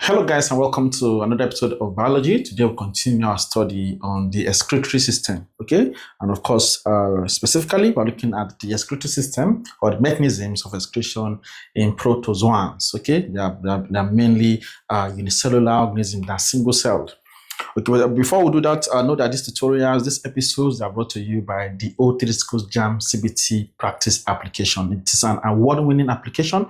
Hello guys, and welcome to another episode of biology. Today we'll continue our study on the excretory system, okay? And of course, specifically, we're looking at the excretory system or the mechanisms of excretion in protozoans, okay? They are mainly unicellular organisms that are single-celled. Okay, but before we do that, know that these tutorials, these episodes are brought to you by the O3 Schools JAMB CBT practice application. It is an award-winning application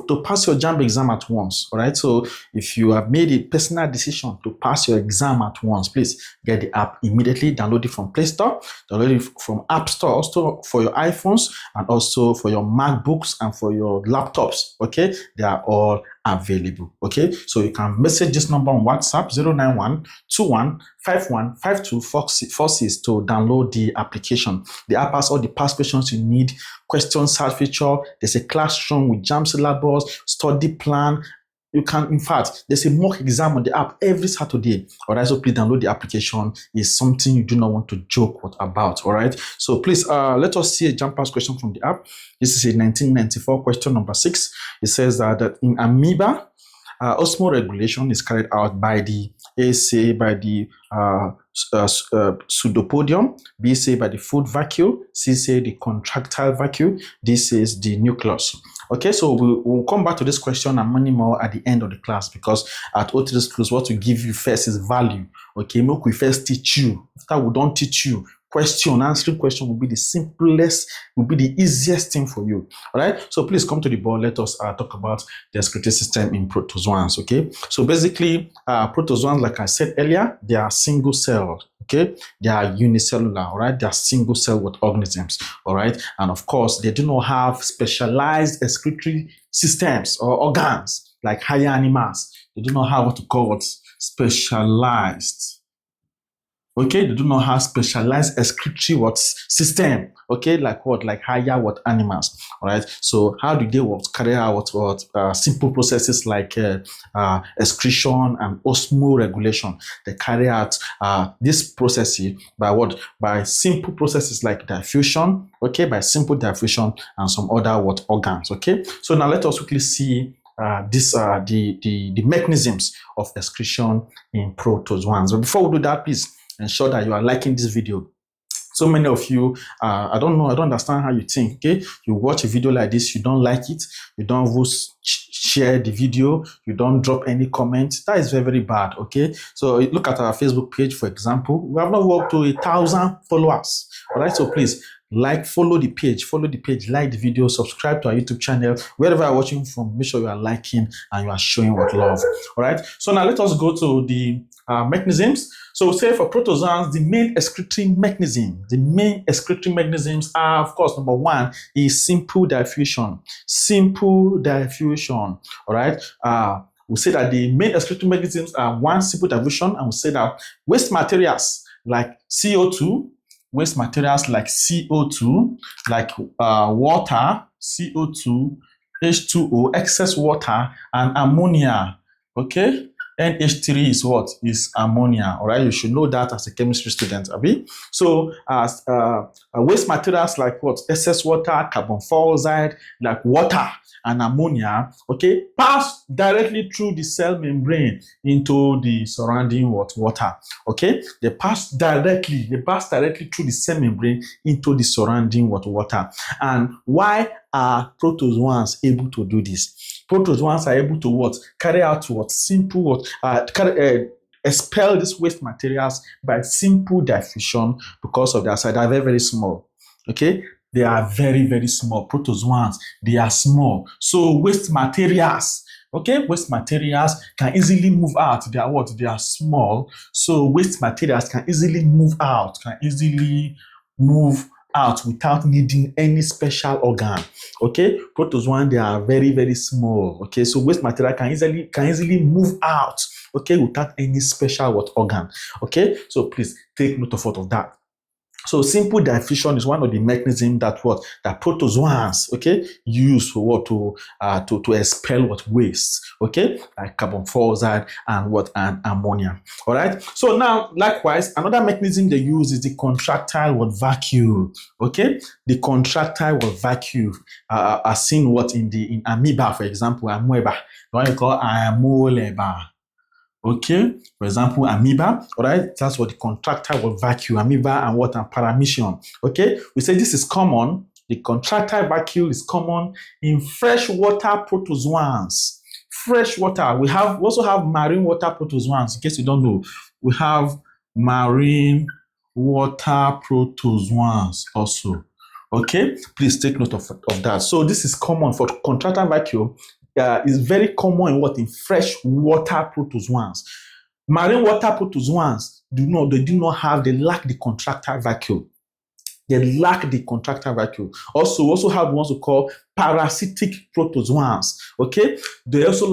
to pass your JAMB exam at once, all right? So if you have made a personal decision to pass your exam at once, please get the app immediately, download it from Play Store, download it from App Store, also for your iPhones and also for your MacBooks and for your laptops, okay? They are all available, okay? So you can message this number on WhatsApp 091-2151-5246 to download the application. The app has all the past questions you need, question search feature. There's a classroom with JAMB syllabus, study plan. You can, in fact, there's a mock exam on the app every Saturday. All right, so please download the application. It's something you do not want to joke about. All right, so please let us see a JAMB past question from the app. This is a 1994 question number 6. It says that in amoeba, osmoregulation is carried out by the A, say by the pseudopodium, B, say by the food vacuole, C, say the contractile vacuole, D, says the nucleus. Okay, so we'll come back to this question and many more at the end of the class, because at O3 Schools, what we give you first is value. Okay, make we first teach you. After we don't teach you, answering question will be the simplest, will be the easiest thing for you. All right, so please come to the board. Let us talk about the excretory system in protozoans. Okay, so basically protozoans, like I said earlier, they are single celled. Okay, they are unicellular. All right, they are single celled organisms. All right, and of course they do not have specialized excretory systems or organs like higher animals. They do not have what to call specialized. Okay, they do not have specialized excretory system. Okay, like higher animals. All right. So how do they carry out simple processes like excretion and osmoregulation? They carry out this processes by simple processes like diffusion. Okay, by simple diffusion and some other organs. Okay. So now let us quickly see the mechanisms of excretion in protozoans. But before we do that, please ensure that you are liking this video. So many of you, I don't understand how you think. Okay, you watch a video like this, you don't like it, you don't share the video, you don't drop any comment. That is very, very bad. Okay, so look at our Facebook page, for example. We have not walked to 1,000 followers. All right, so please follow the page, like the video, subscribe to our YouTube channel. Wherever you're watching from, make sure you are liking and you are showing love. All right, so now let us go to the mechanisms. So say for protozoans, the main excretory mechanisms are, of course, number one is simple diffusion. All right. We say that the main excretory mechanisms are one, simple diffusion, and we say that waste materials like CO2, like water, CO2, H2O, excess water, and ammonia. Okay. NH3 is what? Is ammonia. All right, you should know that as a chemistry student, Abi. So, waste materials like what? Excess water, carbon dioxide, like water and ammonia, okay, pass directly through the cell membrane into the surrounding water. Okay, they pass directly through the cell membrane into the surrounding water. And why are protozoans able to do this? Protozoans are able to carry out expel these waste materials by simple diffusion because of their size. They are very, very small. Okay, they are very, very small. Protozoans, they are small. So waste materials can easily move out. They are They are small. So waste materials can easily move out. Without needing any special organ. Okay, protozoan, they are very, very small. Okay, so waste material can easily move out. Okay, without any special organ. Okay, so please take note of that. So simple diffusion is one of the mechanisms that protozoans, okay, use for what to expel what waste, okay, like carbon dioxide and ammonia. All right. So now, likewise, another mechanism they use is the contractile vacuole. Okay, the contractile vacuole are seen in amoeba, for example, amoeba, the one you call amoleba. Okay, for example, amoeba, all right, that's what the contractile vacuole, amoeba and paramecium. Okay, we say this is common. The contractile vacuole is common in freshwater protozoans. Freshwater, we also have marine water protozoans. In case you don't know, we have marine water protozoans also. Okay, please take note of that. So this is common for contractile vacuole. Is very common in freshwater protozoans. Marine water protozoans they lack the contractile vacuole. They lack the contractile vacuole. Also, we also have ones we call parasitic protozoans. Okay, they also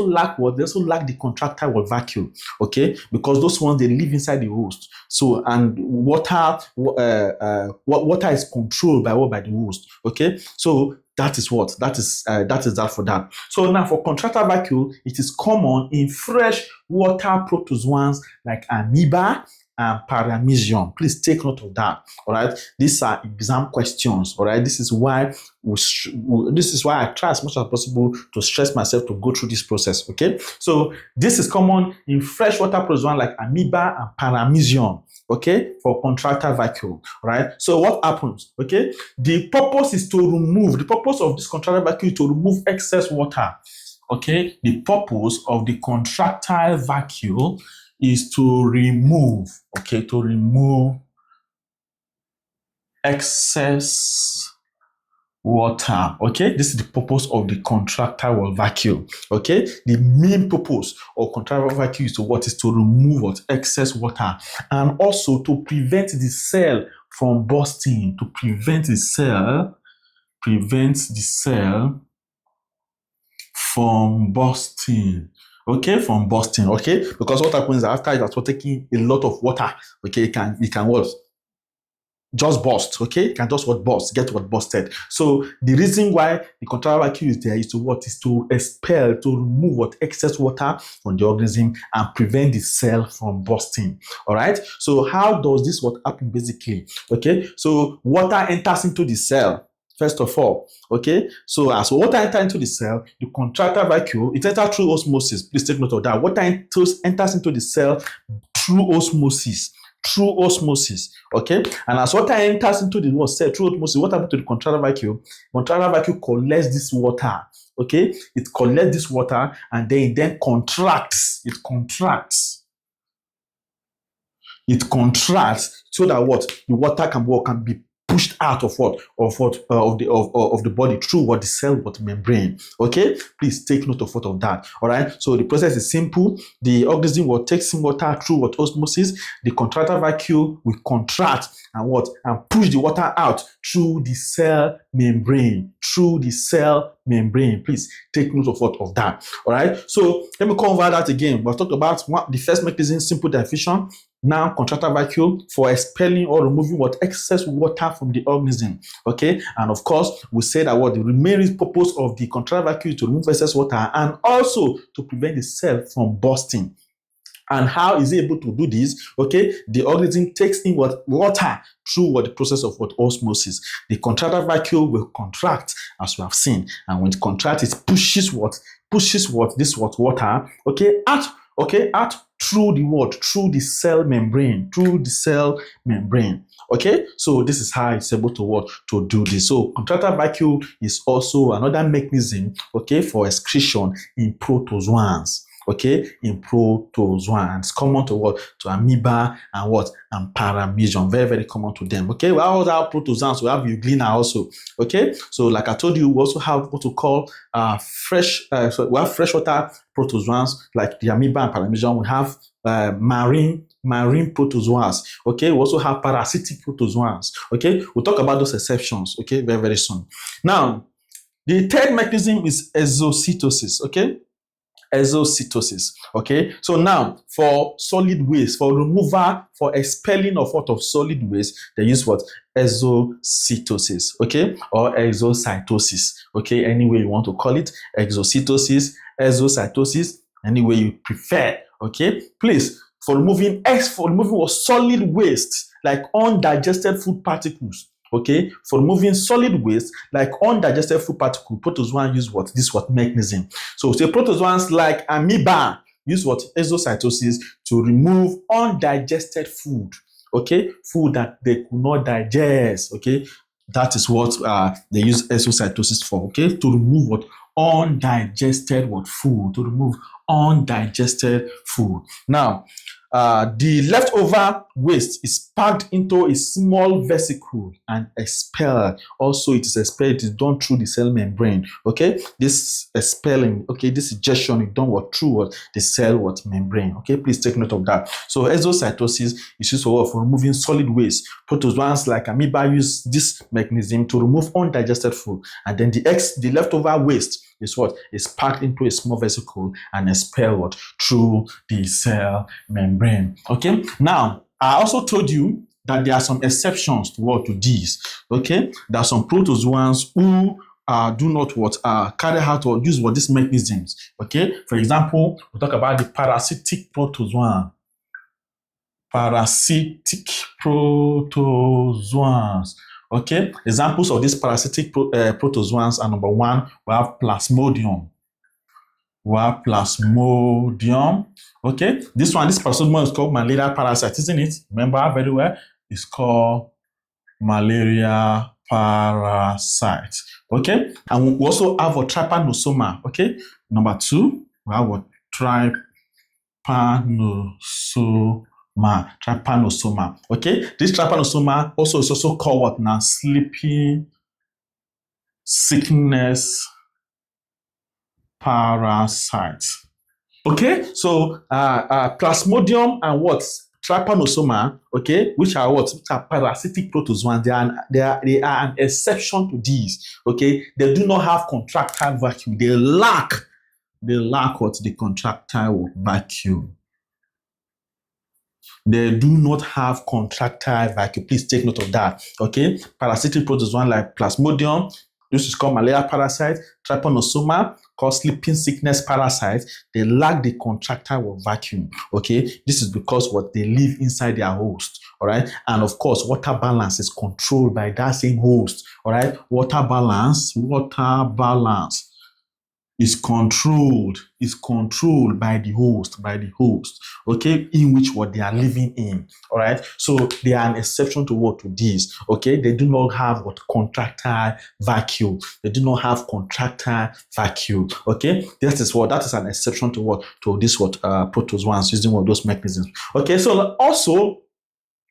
lack They also lack the contractile vacuole. Okay, because those ones they live inside the host. So and water is controlled by the host. Okay, so that is that for that. So now for contractile vacuole, it is common in fresh water protozoans like amoeba and paramecium. Please take note of that. All right, these are exam questions. All right, this is why I try as much as possible to stress myself to go through this process. Okay, so this is common in freshwater protozoans like amoeba and paramecium. Okay, for contractile vacuole. Right. So what happens? Okay, the purpose of this contractile vacuole is to remove excess water. Okay, the purpose of the contractile vacuole is to remove excess water. Okay, this is the purpose of the contractile vacuole. Okay, the main purpose of contractile vacuole is to remove excess water, and also to prevent the cell from bursting. To prevent the cell from bursting. Okay, from bursting. Okay, because what happens after you are taking a lot of water, okay, it can just burst. Okay, it can just get busted. So the reason why the contractile vacuole is there is to expel, to remove excess water from the organism and prevent the cell from bursting. All right. So how does this happen basically? Okay, so water enters into the cell. First of all, okay, so as water enters into the cell, the contractile vacuole, it enters through osmosis. Please take note of that. Water enters into the cell through osmosis. Okay, and as water enters into the cell through osmosis, what happens to the contractile vacuole? Contractile vacuole collects this water. Okay, it collects this water and then it contracts. It contracts so that the water can be pushed out of the body through the cell membrane. Okay, please take note of that. All right, so the process is simple. The organism will take some water through osmosis. The contractile vacuole will contract and push the water out through the cell membrane. Please take note of that. All right, so let me cover that again. We'll talk about the first mechanism, simple diffusion. Now, contractile vacuole for expelling or removing excess water from the organism. Okay, and of course, we say that the remaining purpose of the contractile vacuole is to remove excess water and also to prevent the cell from bursting. And how is it able to do this? Okay, the organism takes in water through the process of osmosis. The contractile vacuole will contract, as we have seen, and when it contracts, it pushes this water out through the cell membrane. Okay, so this is how it's able to do this. So contractile vacuole is also another mechanism, okay, for excretion in protozoans. Okay, in protozoans, it's common to amoeba and paramecium. Very, very common to them. Okay, we also have protozoans. We have euglena also. Okay, so like I told you, we also have what we call we have freshwater protozoans like the amoeba and paramecium. We have marine protozoans. Okay, we also have parasitic protozoans. Okay, we'll talk about those exceptions. Okay, very, very soon. Now, the third mechanism is exocytosis. Okay. Exocytosis. Okay, so now for solid waste, for removal, for expelling of what of solid waste, they use what? Exocytosis, okay, or exocytosis, okay, any way you want to call it, exocytosis, exocytosis, any way you prefer, okay. Please, for removing what solid waste like undigested food particles, okay, for removing solid waste like undigested food particles, protozoans use what? This what mechanism. So say protozoans like amoeba use what? Exocytosis to remove undigested food, okay, food that they could not digest, okay. That is what they use exocytosis for, okay, to remove what? Undigested what? Food, to remove undigested food. Now, the leftover waste is packed into a small vesicle and expelled. Also, it is expelled, it is done through the cell membrane. Okay, this expelling, okay, this ejection is done what? Through what? The cell what? Membrane. Okay, please take note of that. So, exocytosis is used for removing solid waste. Protozoans like amoeba use this mechanism to remove undigested food, and then the leftover waste is what? Is packed into a small vesicle and expelled through the cell membrane. Okay, now I also told you that there are some exceptions to these. Okay, there are some protozoans who do not carry out or use these mechanisms. Okay, for example, we talk about the parasitic protozoan. Parasitic protozoans. Okay, examples of these parasitic protozoans are: number one, we have Plasmodium. Okay, this parasite is called malaria parasite, isn't it? Remember very well, it's called malaria parasite. Okay, and we also have a trypanosoma. Okay, number two, we have a trypanosoma. Okay, this trypanosoma is also called what now? Sleeping sickness parasite. Okay, so Plasmodium and what? Trypanosoma, okay, which are what? Which are parasitic protozoans. They are an exception to these. Okay, they do not have contractile vacuum. They lack what? The contractile vacuum. They do not have contractile vacuum. Please take note of that. Okay, parasitic protozoan like Plasmodium, this is called malaria parasite. Trypanosoma, called sleeping sickness parasite, they lack the contractile vacuum. Okay, this is because what? They live inside their host. All right, and of course, water balance is controlled by that same host. All right, water balance is controlled by the host, okay, in which what they are living in. All right, so they are an exception to this. Okay, they do not have what? Contractile vacuum. Okay, that is an exception to this protozoans using those mechanisms. Okay, so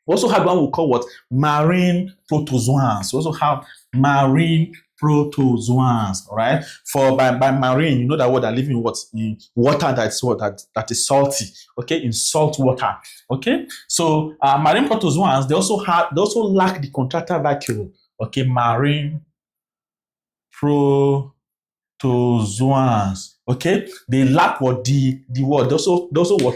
we also have one we call what? Marine protozoans. We also have marine protozoans, all right? For by marine, you know that what they're living in what? In water that is salty, okay, in salt water. Okay, so marine protozoans, they also lack the contractile vacuum. Okay, marine protozoans. Okay, they lack what? They also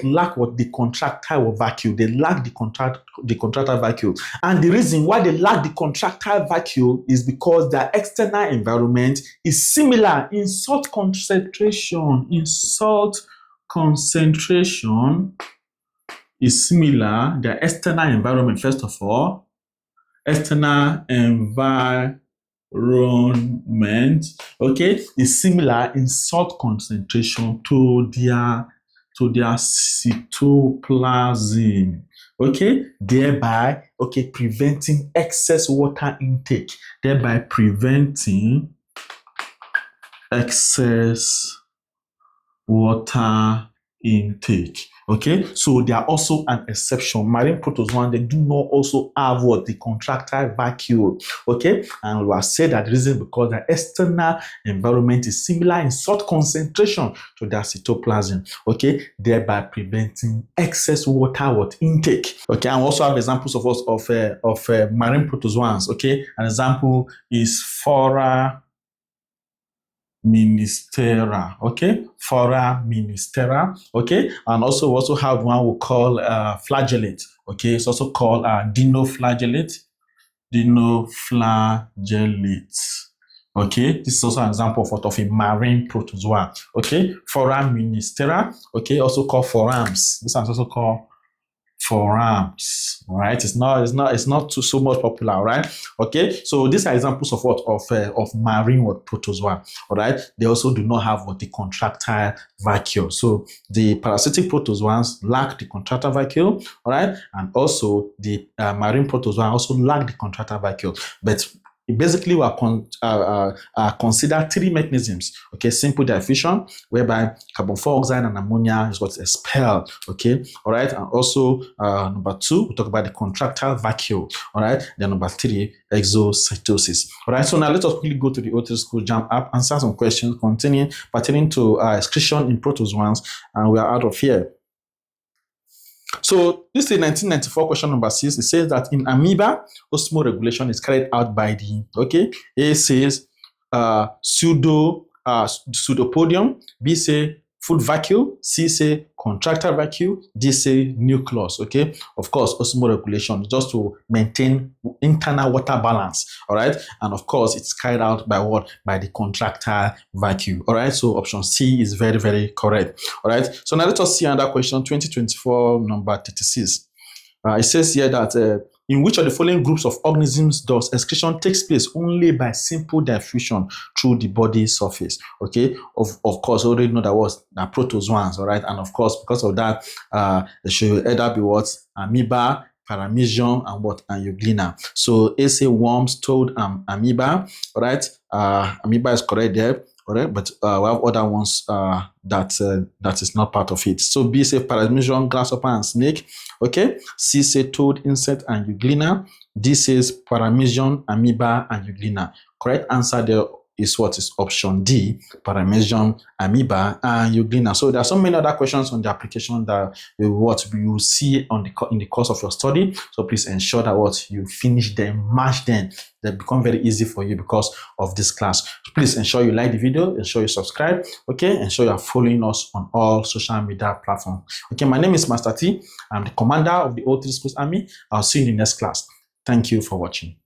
lack what? The contractile vacuum. They lack the contractile vacuum, and the reason why they lack the contractile vacuum is because their external environment is similar in salt concentration. Is similar. Their external environment, first of all, external environment, okay, is similar in salt concentration to their cytoplasm, okay, thereby preventing excess water intake, Okay, so they are also an exception. Marine protozoans, they do not also have the contractile vacuole. Okay, and we have said that the reason because the external environment is similar in salt concentration to their cytoplasm. Okay, thereby preventing excess water intake. Okay, and we also have examples of marine protozoans. Okay, an example is ministera, okay, foraminifera, okay, and also we also have one we call flagellate, okay, it's also called dinoflagellate, okay, this is also an example of a marine protozoa, okay, foraminifera, okay, also called forams. This is also called forams, right? It's not too so much popular, right? Okay, so these are examples of what of marine protozoa, all right? They also do not have what the contractile vacuole. So the parasitic protozoans lack the contractile vacuole, all right, and also the marine protozoa also lack the contractile vacuole, but basically, we consider three mechanisms. Okay, simple diffusion, whereby carbon dioxide and ammonia is what's expelled. Okay, all right, and also number two, we talk about the contractile vacuole. All right, then number three, exocytosis. All right, so now let us quickly go to the OT School JAMB app, answer some questions pertaining to excretion in protozoans, and we are out of here. So this is 1994 question number 6. It says that in amoeba, osmoregulation is carried out by the, okay, A says pseudopodium, B say food vacuole, C say contractile vacuole, D say nucleus, okay? Of course, osmoregulation, just to maintain internal water balance, all right? And of course, it's carried out by what? By the contractile vacuole, all right? So option C is very, very correct, all right? So now let us see another question, 2024, number 36. It says here that in which of the following groups of organisms does excretion takes place only by simple diffusion through the body surface? Okay, of course, already know that was the protozoans, all right, and of course, because of that, it should either be what? Amoeba, paramecium, and what? And euglena. So A say worms, toad, and amoeba, all right. Amoeba is correct there. All right, but we have other ones that is not part of it. So B say paramecium, grasshopper, and snake. Okay. C say toad, insect, and euglena. D says paramecium, amoeba, and euglena. Correct answer there is what is option D, paramecium, amoeba, and euglena. So there are so many other questions on the application that you see in the course of your study. So please ensure that what you finish them, match them. They become very easy for you because of this class. Please ensure you like the video, ensure you subscribe, okay? Ensure you are following us on all social media platforms. Okay, my name is Master T. I'm the commander of the O3 Schools Army. I'll see you in the next class. Thank you for watching.